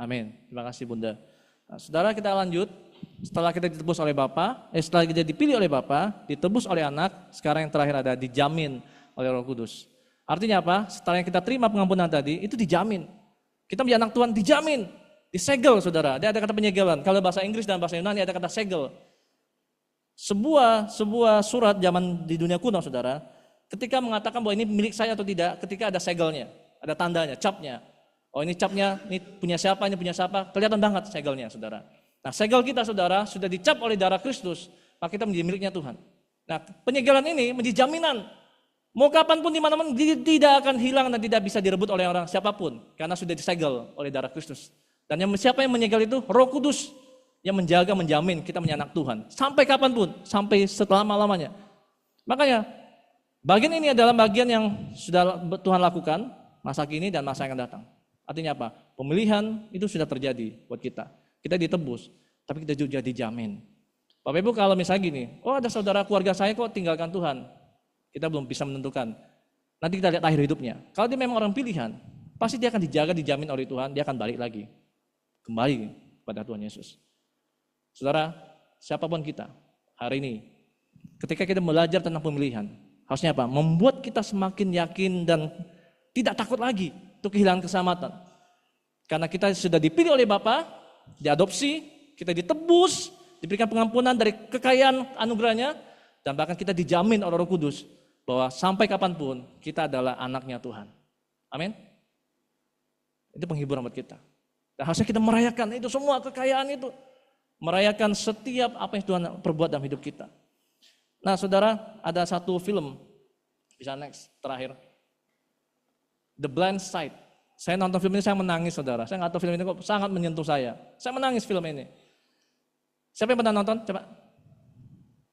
Amin. Terima kasih Bunda. Nah, saudara kita lanjut. Setelah kita ditebus oleh Bapa, setelah kita dipilih oleh Bapa, ditebus oleh Anak, sekarang yang terakhir ada dijamin oleh Roh Kudus. Artinya apa? Setelah yang kita terima pengampunan tadi, itu dijamin. Kita menjadi anak Tuhan dijamin, disegel saudara. Dia ada kata penyegelan. Kalau bahasa Inggris dan bahasa Yunani ada kata segel. Sebuah surat zaman di dunia kuno saudara, ketika mengatakan bahwa ini milik saya atau tidak, ketika ada segelnya, ada tandanya, capnya. Oh ini capnya, ini punya siapa, kelihatan banget segelnya saudara. Nah segel kita saudara sudah dicap oleh darah Kristus, maka kita menjadi miliknya Tuhan. Nah penyegelan ini menjadi jaminan, mau kapanpun dimana-mana tidak akan hilang dan tidak bisa direbut oleh orang siapapun, karena sudah disegel oleh darah Kristus. Dan siapa yang menyegel itu? Roh Kudus yang menjaga, menjamin kita menjadi anak Tuhan. Sampai kapanpun, sampai selama-lamanya. Makanya bagian ini adalah bagian yang sudah Tuhan lakukan masa kini dan masa yang akan datang. Artinya apa? Pemilihan itu sudah terjadi buat kita. Kita ditebus, tapi kita juga dijamin. Bapak Ibu kalau misalnya gini, oh ada saudara keluarga saya kok tinggalkan Tuhan. Kita belum bisa menentukan. Nanti kita lihat akhir hidupnya. Kalau dia memang orang pilihan, pasti dia akan dijaga, dijamin oleh Tuhan, dia akan balik lagi. Kembali kepada Tuhan Yesus. Saudara, siapapun kita hari ini, ketika kita belajar tentang pemilihan, harusnya apa? Membuat kita semakin yakin dan tidak takut lagi untuk kehilangan keselamatan. Karena kita sudah dipilih oleh Bapa, diadopsi, kita ditebus, diberikan pengampunan dari kekayaan anugerahnya, dan bahkan kita dijamin oleh Roh Kudus bahwa sampai kapanpun kita adalah anaknya Tuhan. Amin. Itu penghiburan buat kita. Dan harusnya kita merayakan itu semua kekayaan itu. Merayakan setiap apa yang Tuhan perbuat dalam hidup kita. Nah saudara, ada satu film, bisa next, terakhir. The Blind Side. Saya nonton film ini, saya menangis saudara. Saya nggak tahu film ini kok sangat menyentuh saya. Saya menangis film ini. Siapa yang pernah nonton? Coba.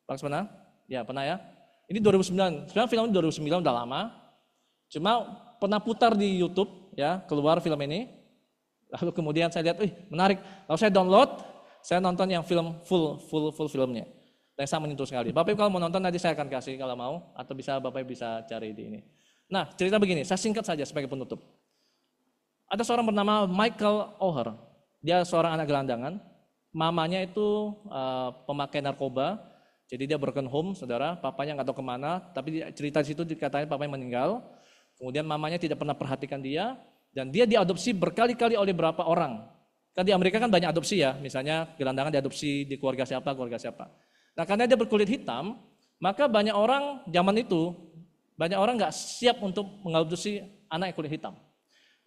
Bang pernah? Ya pernah ya. Ini 2009. Sebenarnya film ini 2009 udah lama. Cuma pernah putar di YouTube ya, keluar film ini. Lalu kemudian saya lihat, menarik. Lalu saya download, saya nonton yang film full filmnya. Dan sangat menyentuh sekali. Bapak Ibu kalau mau nonton nanti saya akan kasih kalau mau, atau Bapak Ibu bisa cari di ini. Nah, cerita begini, saya singkat saja sebagai penutup. Ada seorang bernama Michael Oher. Dia seorang anak gelandangan. Mamanya itu pemakai narkoba. Jadi dia broken home, saudara. Papanya nggak tahu kemana. Tapi cerita di situ dikatakan papanya meninggal. Kemudian mamanya tidak pernah perhatikan dia. Dan dia diadopsi berkali-kali oleh beberapa orang. Kan di Amerika kan banyak adopsi ya. Misalnya gelandangan diadopsi di keluarga siapa. Nah karena dia berkulit hitam, maka banyak orang zaman itu, banyak orang nggak siap untuk mengadopsi anak yang kulit hitam.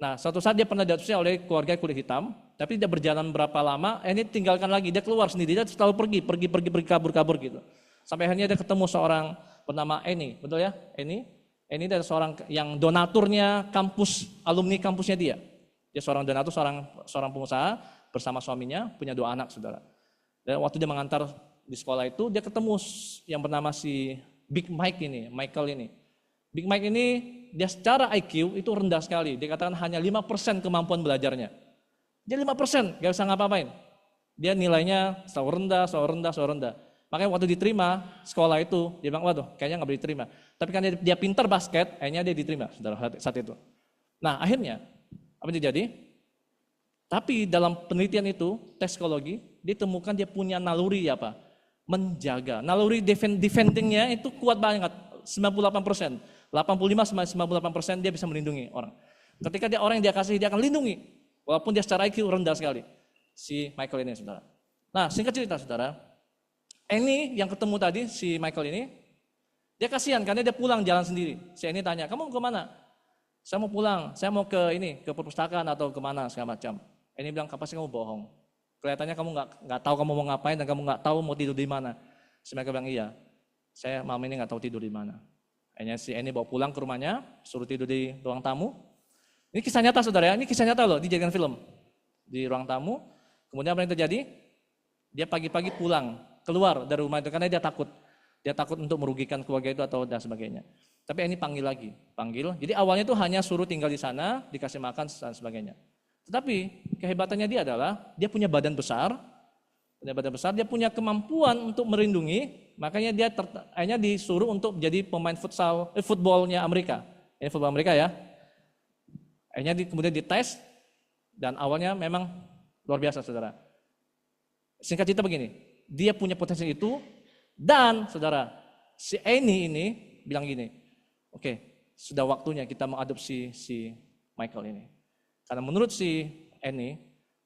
Nah, suatu saat dia pernah diadopsi oleh keluarga kulit hitam, tapi dia berjalan berapa lama, ini tinggalkan lagi, dia keluar sendiri, dia selalu pergi, kabur gitu. Sampai akhirnya dia ketemu seorang bernama Annie, betul ya? Annie adalah seorang yang donaturnya kampus, alumni kampusnya dia. Dia seorang donatur, seorang pengusaha bersama suaminya, punya 2 anak, saudara. Dan waktu dia mengantar di sekolah itu, dia ketemu yang bernama si Big Mike ini, Michael ini. Big Mike ini dia secara IQ itu rendah sekali. Dia katakan hanya 5% kemampuan belajarnya. Dia 5%, gak bisa ngapa-ngapain. Dia nilainya selalu rendah. Makanya waktu diterima sekolah itu, dia bilang, waduh kayaknya gak boleh diterima. Tapi kan dia pintar basket, akhirnya dia diterima saudara saat itu. Nah akhirnya, apa yang terjadi? Tapi dalam penelitian itu, tes psikologi, ditemukan dia punya naluri apa? Menjaga. Naluri defendingnya itu kuat banget, 98%. 85-98% dia bisa melindungi orang. Ketika dia orang yang dia kasih, dia akan lindungi. Walaupun dia secara IQ rendah sekali. Si Michael ini, saudara. Nah, singkat cerita, saudara. Ini yang ketemu tadi, si Michael ini, dia kasihan karena dia pulang jalan sendiri. Si ini tanya, kamu mau kemana? Saya mau pulang, saya mau ke perpustakaan atau kemana, segala macam. Ini bilang, pasti kamu bohong. Kelihatannya kamu nggak tahu kamu mau ngapain dan kamu nggak tahu mau tidur di mana. Si Michael bilang, iya, saya malam ini nggak tahu tidur di mana. Akhirnya si Annie bawa pulang ke rumahnya, suruh tidur di ruang tamu. Ini kisah nyata saudara ya, ini kisah nyata loh, dijadikan film. Di ruang tamu, kemudian apa yang terjadi? Dia pagi-pagi pulang, keluar dari rumah itu karena dia takut. Dia takut untuk merugikan keluarga itu atau dan sebagainya. Tapi Annie panggil lagi, Jadi awalnya itu hanya suruh tinggal di sana, dikasih makan dan sebagainya. Tetapi kehebatannya dia adalah, dia punya badan besar, dia punya kemampuan untuk merindungi, makanya dia akhirnya disuruh untuk jadi pemain footballnya Amerika. Ini football Amerika ya. Akhirnya kemudian dites dan awalnya memang luar biasa saudara. Singkat cerita begini, dia punya potensi itu dan saudara, si Annie ini bilang gini, oke, sudah waktunya kita mengadopsi si Michael ini. Karena menurut si Annie,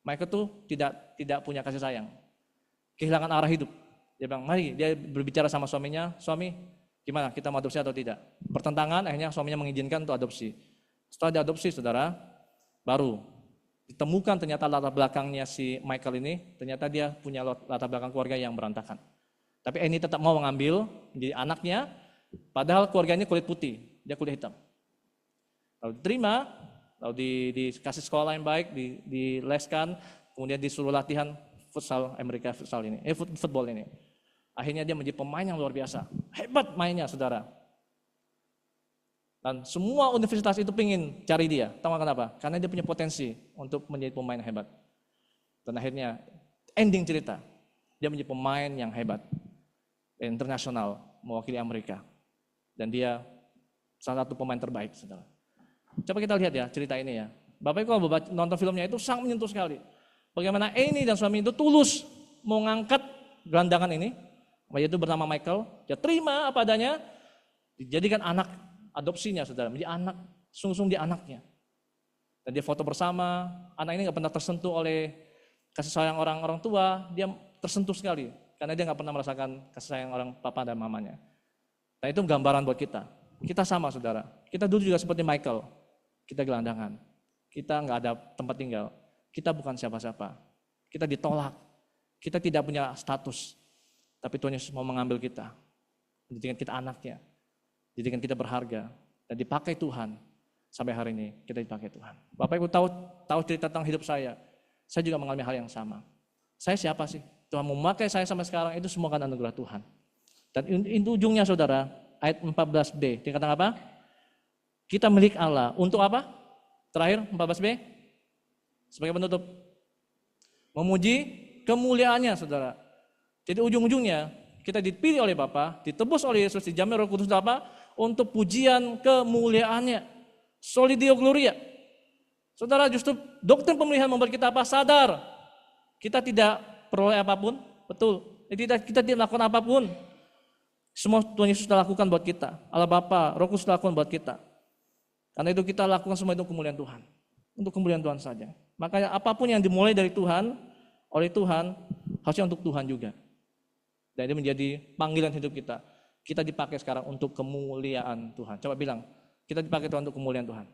Michael tuh tidak punya kasih sayang. Kehilangan arah hidup. Dia bilang, mari, dia berbicara sama suaminya, suami gimana kita mau adopsi atau tidak. Pertentangan, akhirnya suaminya mengizinkan untuk adopsi. Setelah diadopsi saudara, baru ditemukan ternyata latar belakangnya si Michael ini, ternyata dia punya latar belakang keluarga yang berantakan. Tapi Annie tetap mau mengambil menjadi anaknya, padahal keluarganya kulit putih, dia kulit hitam. Lalu diterima, lalu dikasih sekolah yang baik, dileskan, kemudian disuruh latihan football ini. Akhirnya dia menjadi pemain yang luar biasa. Hebat mainnya, saudara. Dan semua universitas itu pingin cari dia. Tahu kenapa? Karena dia punya potensi untuk menjadi pemain yang hebat. Dan akhirnya ending cerita, dia menjadi pemain yang hebat. Internasional, mewakili Amerika. Dan dia salah satu pemain terbaik, saudara. Coba kita lihat ya cerita ini ya. Bapak Ibu kalau nonton filmnya itu sangat menyentuh sekali. Bagaimana Annie dan suami itu tulus mau ngangkat gelandangan ini, yaitu bernama Michael, dia terima apa adanya, dijadikan anak adopsinya saudara, menjadi anak, sungguh-sungguh dia anaknya. Dan dia foto bersama, anak ini gak pernah tersentuh oleh kasih sayang orang tua, dia tersentuh sekali, karena dia gak pernah merasakan kasih sayang orang papa dan mamanya. Nah itu gambaran buat kita sama saudara, kita dulu juga seperti Michael, kita gelandangan, kita gak ada tempat tinggal. Kita bukan siapa-siapa, kita ditolak, kita tidak punya status, tapi Tuhan Yesus mau mengambil kita, menjadikan kita anaknya, menjadikan kita berharga, dan dipakai Tuhan, sampai hari ini kita dipakai Tuhan. Bapak Ibu tahu cerita tentang hidup saya juga mengalami hal yang sama. Saya siapa sih? Tuhan memakai saya sampai sekarang, itu semua kan anugerah Tuhan. Dan itu ujungnya saudara, ayat 14b, dikatakan apa? Kita milik Allah. Untuk apa? Terakhir 14b. Sebagai penutup. Memuji kemuliaannya, saudara. Jadi ujung-ujungnya kita dipilih oleh Bapa, ditebus oleh Yesus, dijamin Roh Kudus apa? Untuk pujian kemuliaannya. Soli Deo Gloria. Saudara, justru doktrin pemilihan membuat kita apa? Sadar. Kita tidak peroleh apapun. Betul. Kita tidak melakukan apapun. Semua Tuhan Yesus sudah lakukan buat kita. Allah Bapa, Roh Kudus sudah lakukan buat kita. Karena itu kita lakukan semua itu kemuliaan Tuhan. Untuk kemuliaan Tuhan saja. Makanya apapun yang dimulai dari Tuhan, oleh Tuhan, harusnya untuk Tuhan juga. Dan ini menjadi panggilan hidup kita. Kita dipakai sekarang untuk kemuliaan Tuhan. Coba bilang, kita dipakai Tuhan untuk kemuliaan Tuhan.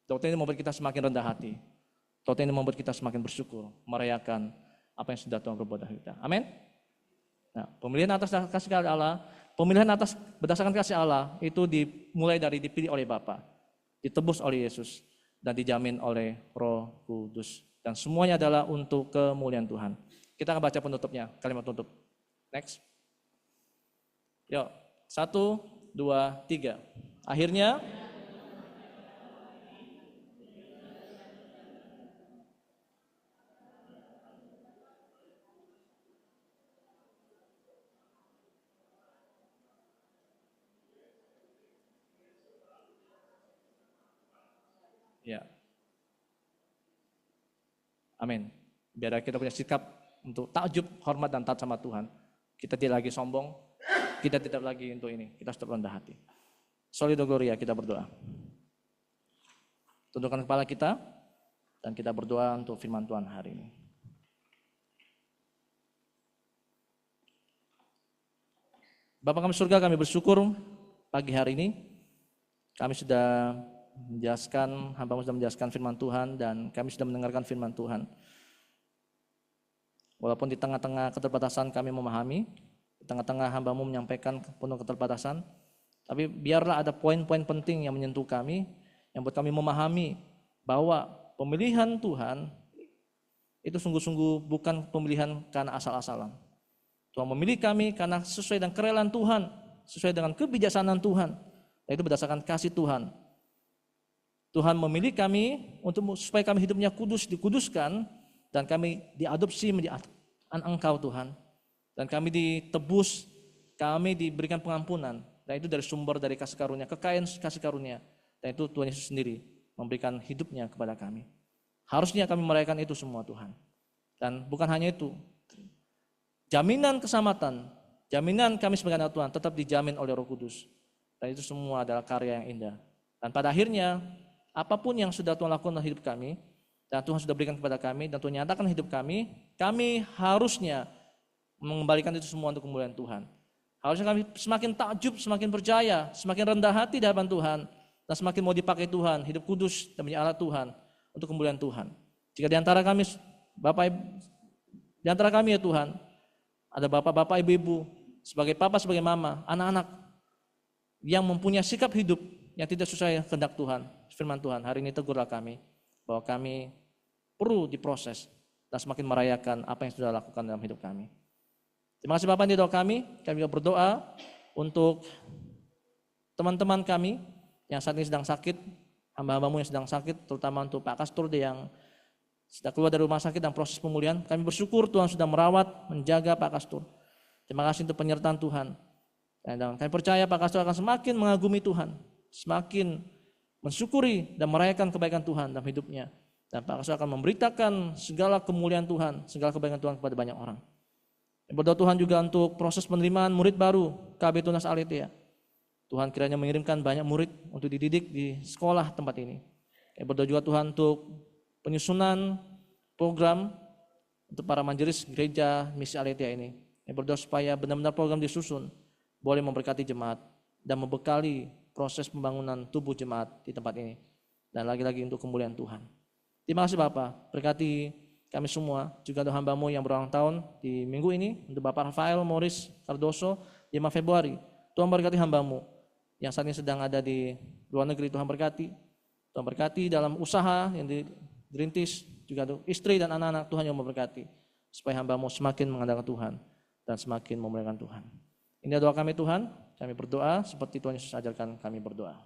Doktrin ini membuat kita semakin rendah hati. Doktrin ini membuat kita semakin bersyukur, merayakan apa yang sudah Tuhan berbuat dalam kita. Amin. Nah, pemilihan atas kasih Allah, pemilihan atas berdasarkan kasih Allah itu dimulai dari dipilih oleh Bapa, ditebus oleh Yesus dan dijamin oleh Roh Kudus. Dan semuanya adalah untuk kemuliaan Tuhan. Kita akan baca penutupnya, kalimat penutup. Next. Yuk, 1, 2, 3. Akhirnya ya. Amin. Biar kita punya sikap untuk takjub, hormat dan taat sama Tuhan. Kita tidak lagi sombong, kita tidak lagi untuk ini, kita tetap rendah hati. Soli Deo Gloria, kita berdoa. Tundukkan kepala kita dan kita berdoa untuk firman Tuhan hari ini. Bapa kami surga, kami bersyukur pagi hari ini kami sudah menjelaskan, hamba-Mu sudah menjelaskan firman Tuhan dan kami sudah mendengarkan firman Tuhan. Walaupun di tengah-tengah keterbatasan kami memahami, di tengah-tengah hamba-Mu menyampaikan penuh keterbatasan, tapi biarlah ada poin-poin penting yang menyentuh kami, yang buat kami memahami bahwa pemilihan Tuhan itu sungguh-sungguh bukan pemilihan karena asal-asalan. Tuhan memilih kami karena sesuai dengan kerelaan Tuhan, sesuai dengan kebijaksanaan Tuhan, dan itu berdasarkan kasih Tuhan. Tuhan memilih kami untuk supaya kami hidupnya kudus, dikuduskan, dan kami diadopsi menjadi anak Engkau Tuhan. Dan kami ditebus, kami diberikan pengampunan. Dan itu dari sumber dari kasih karunia, kekayaan kasih karunia. Dan itu Tuhan Yesus sendiri memberikan hidupnya kepada kami. Harusnya kami merayakan itu semua Tuhan. Dan bukan hanya itu, jaminan keselamatan, jaminan kami sebagai anak Tuhan tetap dijamin oleh Roh Kudus. Dan itu semua adalah karya yang indah. Dan pada akhirnya, apapun yang sudah Tuhan lakukan dalam hidup kami, dan Tuhan sudah berikan kepada kami, dan Tuhan nyatakan hidup kami harusnya mengembalikan itu semua untuk kemuliaan Tuhan. Harusnya kami semakin takjub, semakin percaya, semakin rendah hati di hadapan Tuhan, dan semakin mau dipakai Tuhan, hidup kudus dan menjadi alat Tuhan untuk kemuliaan Tuhan. Jika di antara kami, di antara kami ya Tuhan, ada bapak-bapak, ibu-ibu, sebagai papa, sebagai mama, anak-anak yang mempunyai sikap hidup yang tidak sesuai kehendak Tuhan, firman Tuhan, hari ini tegurlah kami bahwa kami perlu diproses dan semakin merayakan apa yang sudah lakukan dalam hidup kami. Terima kasih Bapak, ini doa kami juga berdoa untuk teman-teman kami yang saat ini sedang sakit, hamba-hambamu yang sedang sakit, terutama untuk Pak Kastur yang sudah keluar dari rumah sakit dan proses pemulihan. Kami bersyukur Tuhan sudah merawat, menjaga Pak Kastur. Terima kasih untuk penyertaan Tuhan. Dan kami percaya Pak Kastur akan semakin mengagumi Tuhan, semakin mensyukuri dan merayakan kebaikan Tuhan dalam hidupnya. Dan Pak Kastur akan memberitakan segala kemuliaan Tuhan, segala kebaikan Tuhan kepada banyak orang. Berdoa Tuhan juga untuk proses penerimaan murid baru KB Tunas Aletheia. Tuhan kiranya mengirimkan banyak murid untuk dididik di sekolah tempat ini. Berdoa juga Tuhan untuk penyusunan program untuk para majelis gereja misi Aletheia ini. Berdoa supaya benar-benar program disusun, boleh memberkati jemaat dan membekali proses pembangunan tubuh jemaat di tempat ini. Dan lagi-lagi untuk kemuliaan Tuhan. Terima kasih Bapak, berkati kami semua, juga untuk hamba-Mu yang berulang tahun di minggu ini, untuk Bapak Rafael Morris Cardoso, 5 Februari. Tuhan berkati hamba-Mu yang saat ini sedang ada di luar negeri, Tuhan berkati. Tuhan berkati dalam usaha yang dirintis, juga untuk istri dan anak-anak, Tuhan yang memberkati. Supaya hamba-Mu semakin mengandalkan Tuhan dan semakin memuliakan Tuhan. Ini doa kami Tuhan, kami berdoa seperti Tuhan Yesus ajarkan kami berdoa.